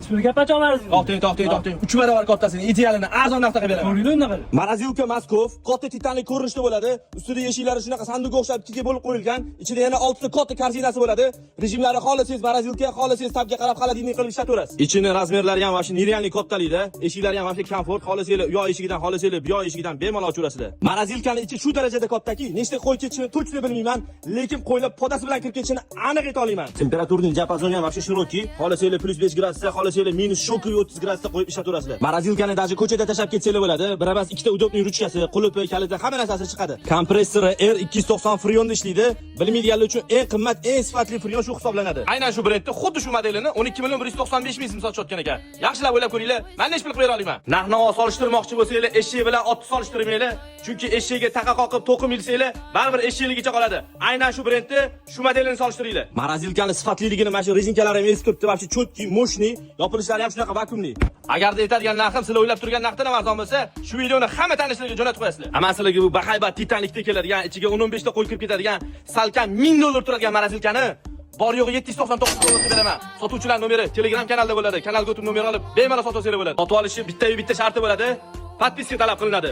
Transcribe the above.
Sizga qancha olarsiz? To'xtang. 3 barobar kattasini, idealini arzon narxda qilib beraman. Ko'ringlar unaqa. Morozilovka Moskov katta titanli ko'rinishda bo'ladi. Ustida eshiklari shunaqa sanduqqa o'xshab ikkiga bo'lib qo'yilgan. Ichida yana 6 ta katta korzinasi bo'ladi. Rejimlari xohlasangiz Morozilovka, xohlasangiz tabga qarab xolodilniy qilib ishlataverasiz. Ichini razmerlari ham mana shu nerealniy kattalikda, eshiklari ham mana shu komfort, xohlasangiz u yoq eshigidan, xohlasangiz bu yoq eshigidan bemalol ochaverasizlar. Morozilovkaning ichi shu darajada kattaki, nechta qo'y ketishini точно bilmayman, lekin qo'ylar podasi bilan kirib ketishini aniq ayta olaman. Temperaturning diapazoni ham mana shu shiroki, xohlasangiz +5 gradusda, xohlasangiz -30 gradusda qo'yib ishlataverasizlar. Morozilovkani даже ko'chada tashlab ketsangiz bo'ladi. Biramas ikkita udobniy ruchkasi, qulupi, kaliti, hamma narsasi chiqadi. Kompressori R290 Freonda ishlaydi. Bilmaydiganlar uchun eng qimmat, eng sifatli Freon shu hisoblanadi. Aynan shu brendda xuddi shu modelini 12 million 195 ming so'm sotayotgan ekan. Yaxshilab o'ylab ko'ringlar. Men nech pul qo'ya olaman. Narx-navo solishtirmoqchi bo'lsanglar, eshik bilan otni solishtirmanglar. Chunki eshikka taqa qoqib to'qim ilsanglar, baribir eshikligicha qoladi. Aynan shu brendni, shu modelini solishtiringlar. Morozilovkani sifatliligini mana shu rezinkalari ham esib turibdi. Вообще cho'tki, mo'shni, yopilishlari ham shunaqa vakuumli. Agarda aytadigan narxim sizlar o'ylab turgan narxdan ham arzon bo'lsa, shu videoni hamma tanishlarga jo'natib qo'yasizlar. Ammo sizlarga bu bahaybat titanlikda keladigan, ichiga 10-15 ta qo'y kirib ketadigan, salkam $1000 turadigan Morozilovkani bor yo'g'i $799 qilib beraman. Sotuvchilar nomeri Telegram kanalda bo'ladi. Kanalga o'tib nomer olib, bemalol sotib olsangiz bo'ladi. Sotib olishi bitta sharti bo'ladi. Podpiska talab qilinadi.